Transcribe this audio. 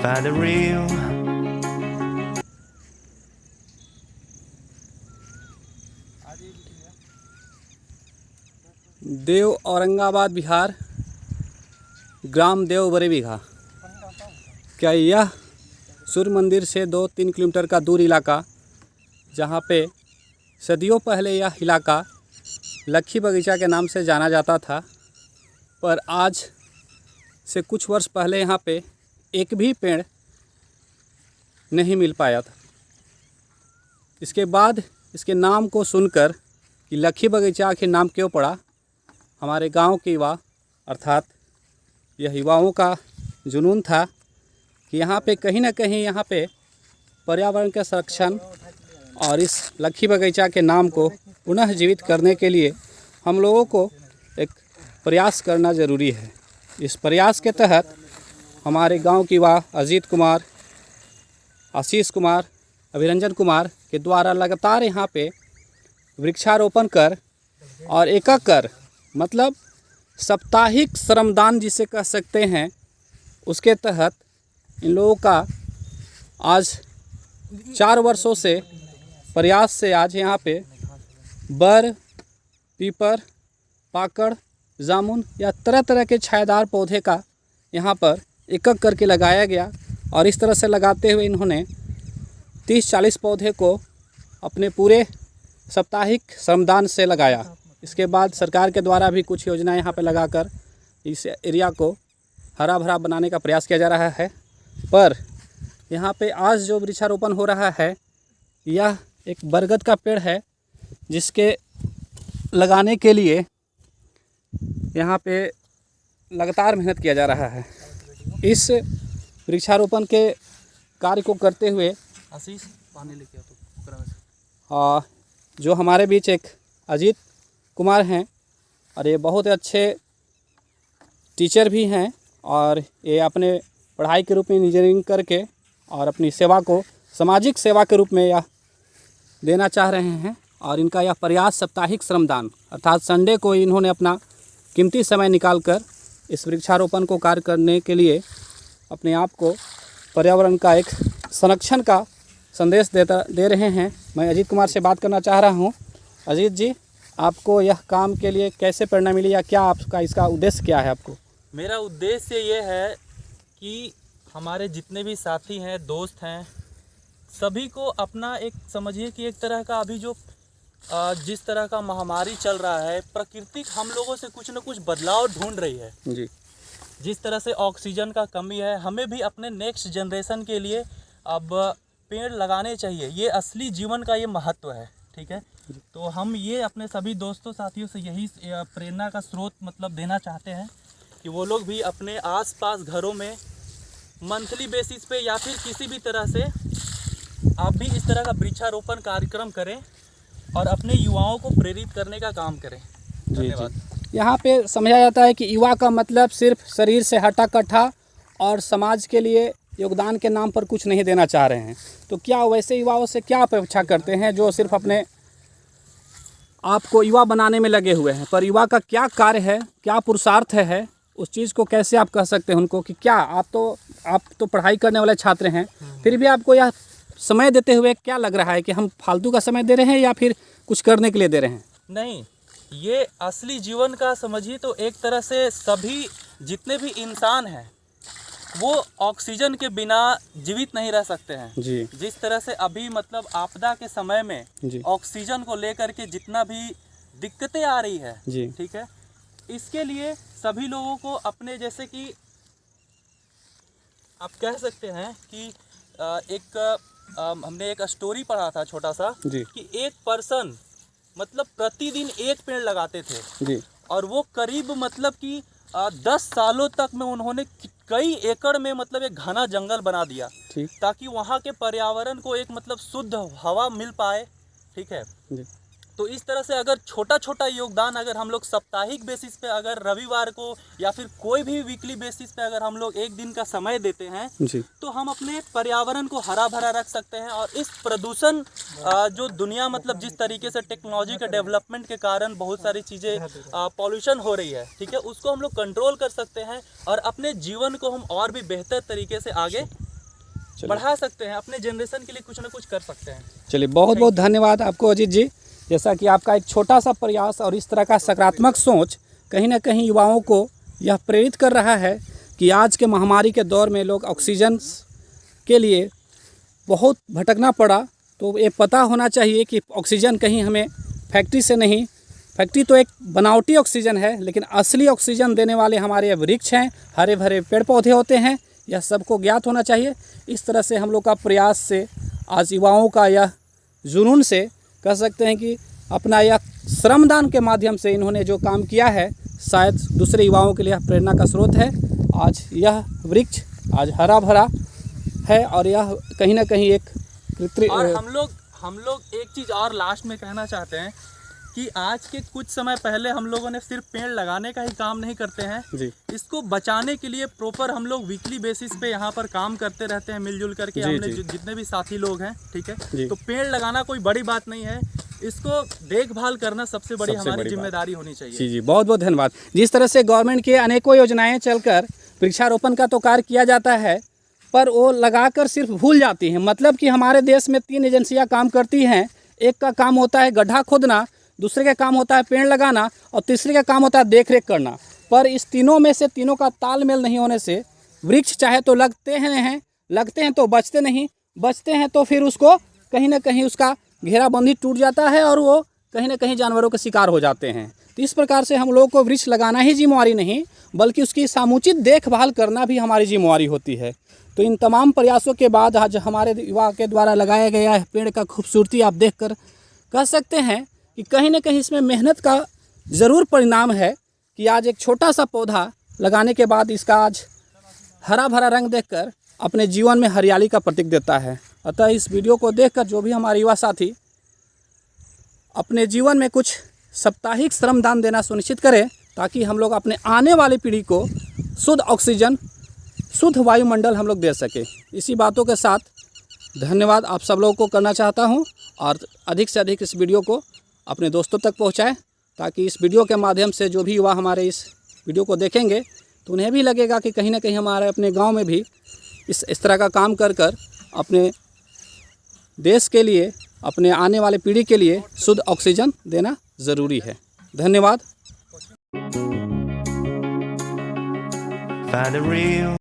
find it real. देव औरंगाबाद बिहार, ग्राम देव बरेबिघा। क्या यह सूर्य मंदिर से 2-3 किलोमीटर का दूर इलाका, जहाँ पे सदियों पहले यह इलाका लक्खी बगीचा के नाम से जाना जाता था, पर आज से कुछ वर्ष पहले यहाँ पे एक भी पेड़ नहीं मिल पाया था। इसके बाद इसके नाम को सुनकर कि लक्खी बगीचा आखिर नाम क्यों पड़ा, हमारे गांव के युवा अर्थात यह युवाओं का जुनून था कि यहाँ पे कहीं ना कहीं यहाँ पे पर्यावरण के संरक्षण और इस लक्खी बगीचा के नाम को पुनः जीवित करने के लिए हम लोगों को एक प्रयास करना ज़रूरी है। इस प्रयास के तहत हमारे गांव के युवा अजीत कुमार, आशीष कुमार, अभिरंजन कुमार के द्वारा लगातार यहाँ पे वृक्षारोपण कर और एक-एक कर मतलब साप्ताहिक श्रमदान जिसे कह सकते हैं, उसके तहत इन लोगों का आज 4 वर्षों से प्रयास से आज यहाँ पे बर, पीपर, पाकड़, जामुन या तरह तरह के छायादार पौधे का यहाँ पर एक-एक करके लगाया गया। और इस तरह से लगाते हुए इन्होंने 30-40 पौधे को अपने पूरे साप्ताहिक श्रमदान से लगाया। इसके बाद सरकार के द्वारा भी कुछ योजनाएं यहाँ पे लगाकर इस एरिया को हरा भरा बनाने का प्रयास किया जा रहा है। पर यहाँ पे आज जो वृक्षारोपण हो रहा है, यह एक बरगद का पेड़ है, जिसके लगाने के लिए यहाँ पे लगातार मेहनत किया जा रहा है। इस वृक्षारोपण के कार्य को करते हुए आशीष पानी लेके आ तो जो हमारे बीच एक अजीत कुमार हैं, और ये बहुत अच्छे टीचर भी हैं, और ये अपने पढ़ाई के रूप में इंजीनियरिंग करके और अपनी सेवा को सामाजिक सेवा के रूप में यह देना चाह रहे हैं। और इनका यह प्रयास साप्ताहिक श्रमदान अर्थात संडे को इन्होंने अपना कीमती समय निकालकर इस वृक्षारोपण को कार्य करने के लिए अपने आप को पर्यावरण का एक संरक्षण का संदेश दे रहे हैं। मैं अजीत कुमार से बात करना चाह रहा हूं। अजीत जी, आपको यह काम के लिए कैसे प्रेरणा मिली, या क्या आपका इसका उद्देश्य क्या है आपको? मेरा उद्देश्य ये है कि हमारे जितने भी साथी हैं, दोस्त हैं, सभी को अपना एक समझिए कि एक तरह का अभी जो जिस तरह का महामारी चल रहा है, प्रकृति हम लोगों से कुछ न कुछ बदलाव ढूंढ रही है जी। जिस तरह से ऑक्सीजन का कमी है, हमें भी अपने नेक्स्ट जनरेशन के लिए अब पेड़ लगाने चाहिए। ये असली जीवन का ये महत्व है, ठीक है। तो हम ये अपने सभी दोस्तों साथियों से यही प्रेरणा का स्रोत मतलब देना चाहते हैं कि वो लोग भी अपने आसपास घरों में मंथली बेसिस पे या फिर किसी भी तरह से आप भी इस तरह का वृक्षारोपण कार्यक्रम करें और अपने युवाओं को प्रेरित करने का काम करें। धन्यवाद। यहाँ पे समझा जाता है कि युवा का मतलब सिर्फ शरीर से हटा कट्ठा और समाज के लिए योगदान के नाम पर कुछ नहीं देना चाह रहे हैं। तो क्या वैसे युवाओं से क्या अपेक्षा करते हैं जो सिर्फ अपने आपको युवा बनाने में लगे हुए हैं, पर युवा का क्या कार्य है, क्या पुरुषार्थ है, उस चीज़ को कैसे आप कह सकते हैं उनको कि क्या आप तो पढ़ाई करने वाले छात्र हैं, फिर भी आपको यह समय देते हुए क्या लग रहा है कि हम फालतू का समय दे रहे हैं या फिर कुछ करने के लिए दे रहे हैं? नहीं, ये असली जीवन का समझिए तो एक तरह से सभी जितने भी इंसान हैं वो ऑक्सीजन के बिना जीवित नहीं रह सकते हैं जी। जिस तरह से अभी मतलब आपदा के समय में ऑक्सीजन को लेकर के जितना भी दिक्कतें आ रही है जी, ठीक है, इसके लिए सभी लोगों को अपने जैसे कि आप कह सकते हैं कि हमने एक स्टोरी पढ़ा था छोटा सा कि एक पर्सन मतलब प्रतिदिन एक पेड़ लगाते थे जी, और वो करीब मतलब कि 10 सालों तक में उन्होंने कई एकड़ में मतलब एक घना जंगल बना दिया ताकि वहाँ के पर्यावरण को एक मतलब शुद्ध हवा मिल पाए, ठीक है जी। तो इस तरह से अगर छोटा छोटा योगदान अगर हम लोग साप्ताहिक बेसिस पे अगर रविवार को या फिर कोई भी वीकली बेसिस पे अगर हम लोग एक दिन का समय देते हैं जी, तो हम अपने पर्यावरण को हरा भरा रख सकते हैं। और इस प्रदूषण जो दुनिया मतलब जिस तरीके से टेक्नोलॉजी के डेवलपमेंट के कारण बहुत सारी चीज़ें पॉल्यूशन हो रही है, ठीक है, उसको हम लोग कंट्रोल कर सकते हैं और अपने जीवन को हम और भी बेहतर तरीके से आगे बढ़ा सकते हैं, अपने जनरेशन के लिए कुछ ना कुछ कर सकते हैं। चलिए, बहुत बहुत धन्यवाद आपको अजीत जी। जैसा कि आपका एक छोटा सा प्रयास और इस तरह का सकारात्मक सोच कहीं ना कहीं युवाओं को यह प्रेरित कर रहा है कि आज के महामारी के दौर में लोग ऑक्सीजन के लिए बहुत भटकना पड़ा, तो ये पता होना चाहिए कि ऑक्सीजन कहीं हमें फैक्ट्री से नहीं, फैक्ट्री तो एक बनावटी ऑक्सीजन है, लेकिन असली ऑक्सीजन देने वाले हमारे वृक्ष हैं, हरे भरे पेड़ पौधे होते हैं। यह सबको ज्ञात होना चाहिए। इस तरह से हम लोग का प्रयास से आज युवाओं का यह जुनून से कह सकते हैं कि अपना यह श्रमदान के माध्यम से इन्होंने जो काम किया है, शायद दूसरे युवाओं के लिए प्रेरणा का स्रोत है। आज यह वृक्ष आज हरा भरा है और यह कहीं ना कहीं एक और हम लोग एक चीज़ और लास्ट में कहना चाहते हैं कि आज के कुछ समय पहले हम लोगों ने सिर्फ पेड़ लगाने का ही काम नहीं करते हैं जी। इसको बचाने के लिए प्रॉपर हम लोग वीकली बेसिस पे यहाँ पर काम करते रहते हैं मिलजुल करके। हमने जितने भी साथी लोग हैं, ठीक है, तो पेड़ लगाना कोई बड़ी बात नहीं है, इसको देखभाल करना सबसे बड़ी हमारी जिम्मेदारी होनी चाहिए। जी जी, बहुत बहुत धन्यवाद। जिस तरह से गवर्नमेंट के अनेकों योजनाएं चलकर वृक्षारोपण का तो कार्य किया जाता है, पर वो लगाकर सिर्फ भूल जाती हैं। मतलब कि हमारे देश में 3 एजेंसियां काम करती हैं। एक का काम होता है गड्ढा खोदना, दूसरे का काम होता है पेड़ लगाना और तीसरे का काम होता है देख रेख करना। पर इस तीनों में से तीनों का तालमेल नहीं होने से वृक्ष चाहे तो लगते हैं तो बचते नहीं, बचते हैं तो फिर उसको कहीं ना कहीं उसका घेराबंदी टूट जाता है और वो कहीं ना कहीं जानवरों का शिकार हो जाते हैं। तो इस प्रकार से हम लोगों को वृक्ष लगाना ही जिम्मेवारी नहीं, बल्कि उसकी समुचित देखभाल करना भी हमारी जिम्मेवारी होती है। तो इन तमाम प्रयासों के बाद आज हमारे युवा के द्वारा लगाया गया पेड़ का खूबसूरती आप देखकर कह सकते हैं कि कहीं ना कहीं इसमें मेहनत का ज़रूर परिणाम है कि आज एक छोटा सा पौधा लगाने के बाद इसका आज हरा भरा रंग देखकर अपने जीवन में हरियाली का प्रतीक देता है। अतः इस वीडियो को देखकर जो भी हमारे युवा साथी अपने जीवन में कुछ साप्ताहिक श्रमदान देना सुनिश्चित करें, ताकि हम लोग अपने आने वाली पीढ़ी को शुद्ध ऑक्सीजन, शुद्ध वायुमंडल हम लोग दे सके। इसी बातों के साथ धन्यवाद आप सब लोगों को करना चाहता हूं और अधिक से अधिक इस वीडियो को अपने दोस्तों तक पहुंचाएं, ताकि इस वीडियो के माध्यम से जो भी युवा हमारे इस वीडियो को देखेंगे तो उन्हें भी लगेगा कि कहीं ना कहीं हमारे अपने गांव में भी इस तरह का काम कर अपने देश के लिए, अपने आने वाले पीढ़ी के लिए शुद्ध ऑक्सीजन देना ज़रूरी है। धन्यवाद।